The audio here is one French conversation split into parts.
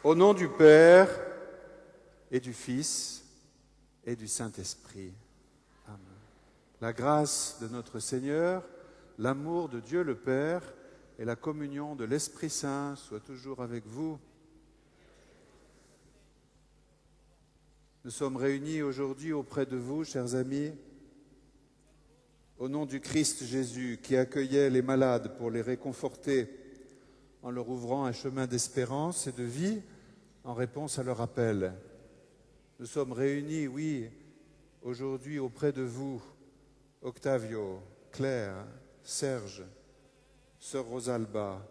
Au nom du Père et du Fils et du Saint-Esprit. Amen. La grâce de notre Seigneur, l'amour de Dieu le Père et la communion de l'Esprit Saint soient toujours avec vous. Nous sommes réunis aujourd'hui auprès de vous, chers amis, au nom du Christ Jésus qui accueillait les malades pour les réconforter en leur ouvrant un chemin d'espérance et de vie en réponse à leur appel. Nous sommes réunis, oui, aujourd'hui auprès de vous, Octavio, Claire, Serge, Sœur Rosalba,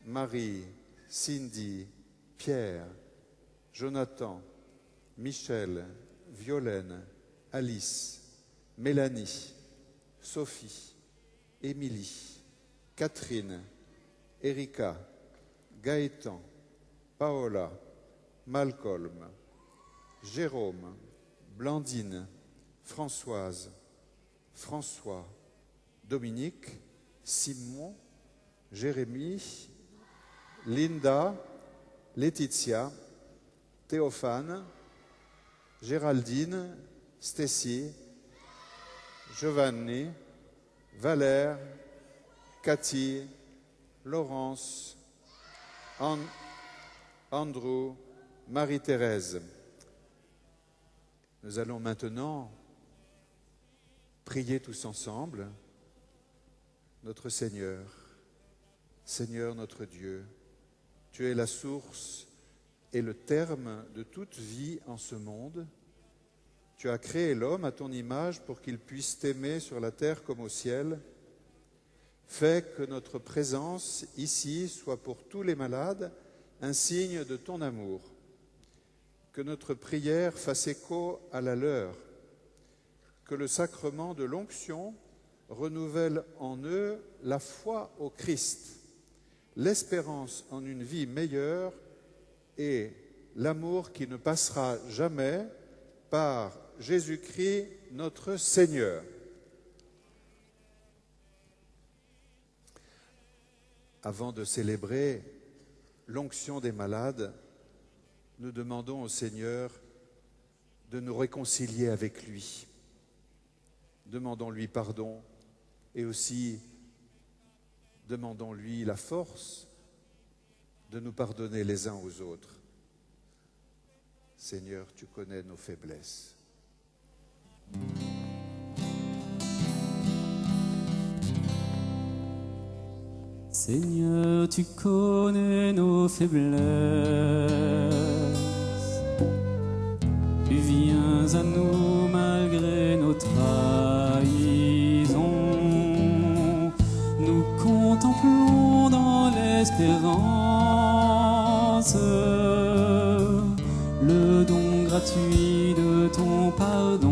Marie, Cindy, Pierre, Jonathan, Michel, Violaine, Alice, Mélanie, Sophie, Émilie, Catherine, Erika, Gaëtan, Paola, Malcolm, Jérôme, Blandine, Françoise, François, Dominique, Simon, Jérémie, Linda, Laetitia, Théophane, Géraldine, Stécie, Giovanni, Valère, Cathy, Laurence, Andrew, Marie-Thérèse. Nous allons maintenant prier tous ensemble notre Seigneur. Seigneur notre Dieu, tu es la source et le terme de toute vie en ce monde. Tu as créé l'homme à ton image pour qu'il puisse t'aimer sur la terre comme au ciel. Fais que notre présence ici soit pour tous les malades un signe de ton amour. Que notre prière fasse écho à la leur. Que le sacrement de l'onction renouvelle en eux la foi au Christ, l'espérance en une vie meilleure et l'amour qui ne passera jamais par Jésus-Christ notre Seigneur. Avant de célébrer l'onction des malades, nous demandons au Seigneur de nous réconcilier avec lui. Demandons-lui pardon et aussi demandons-lui la force de nous pardonner les uns aux autres. Seigneur, tu connais nos faiblesses. Seigneur, tu connais nos faiblesses. Tu viens à nous malgré nos trahisons. Nous contemplons dans l'espérance le don gratuit de ton pardon.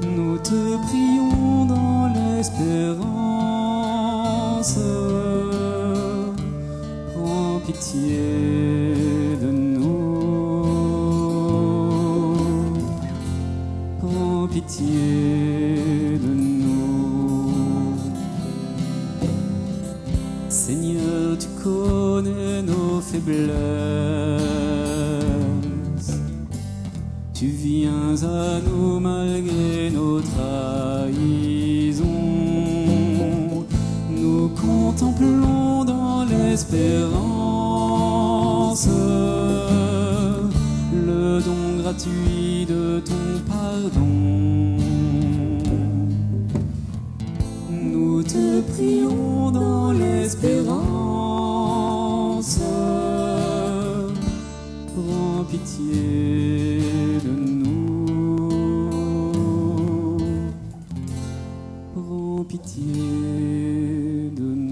Nous te prions dans l'espérance, prends pitié de nous, prends pitié de nous. Seigneur, tu connais nos faiblesses, tu viens à nous malgré nos trahisons. Nous contemplons dans l'espérance le don gratuit de ton pardon. Nous te prions dans l'espérance, prends pitié de nous, prends pitié de nous.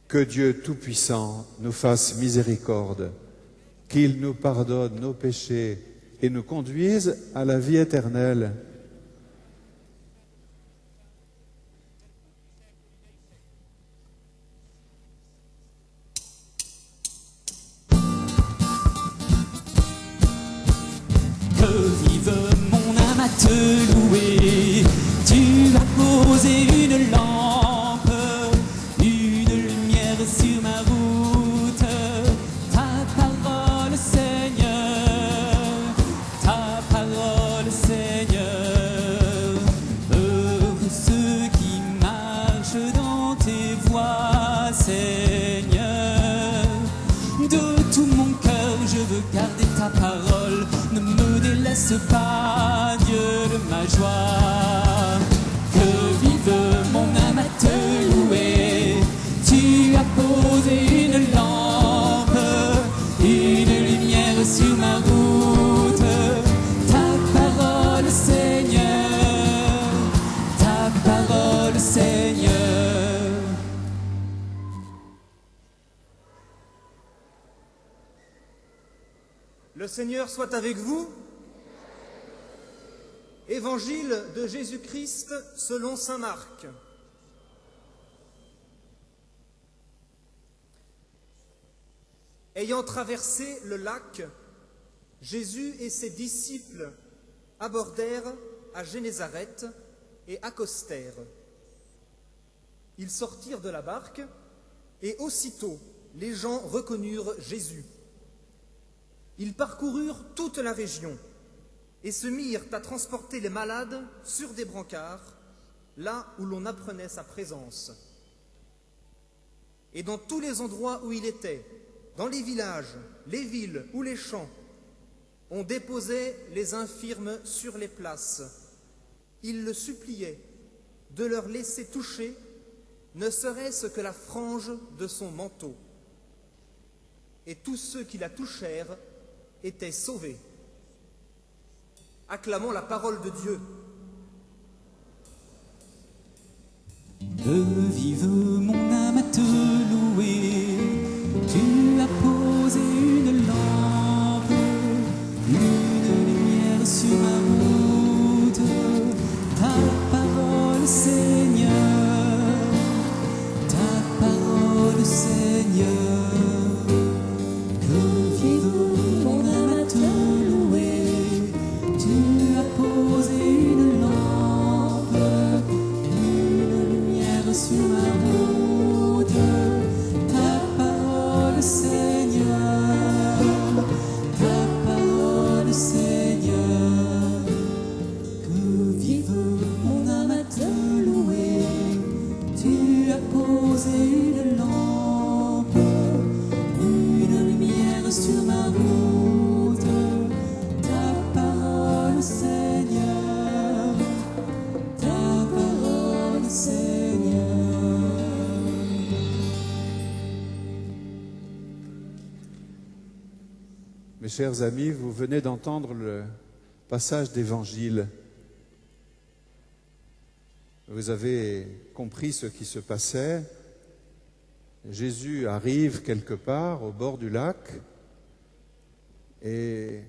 Que Dieu Tout-Puissant nous fasse miséricorde, qu'il nous pardonne nos péchés et nous conduise à la vie éternelle. Que vive mon âme à te louer, tu laisse pas, Dieu de ma joie. Que vive mon âme à te louer. Tu as posé une lampe, une lumière sur ma route. Ta parole, Seigneur, ta parole, Seigneur. Le Seigneur soit avec vous. Évangile de Jésus-Christ selon saint Marc. Ayant traversé le lac, Jésus et ses disciples abordèrent à Génézareth et accostèrent. Ils sortirent de la barque et aussitôt les gens reconnurent Jésus. Ils parcoururent toute la région et se mirent à transporter les malades sur des brancards, là où l'on apprenait sa présence. Et dans tous les endroits où il était, dans les villages, les villes ou les champs, on déposait les infirmes sur les places. Il le suppliait de leur laisser toucher, ne serait-ce que la frange de son manteau. Et tous ceux qui la touchèrent étaient sauvés. Acclamons la parole de Dieu. Que vive mon âme à te louer. Tu as posé une lampe, une lumière sur ma route. Ta parole, Seigneur, ta parole, Seigneur. Que vive mon âme à te louer. Tu as posé une lampe, une lumière sur ma route. Ta parole, Seigneur, ta parole, Seigneur. Que vive mon âme à te louer. Tu as posé une lampe, une lumière sur ma route. Ta parole, Seigneur, ta parole, Seigneur. Mes chers amis, vous venez d'entendre le passage d'Évangile. Vous avez compris ce qui se passait. Jésus arrive quelque part au bord du lac et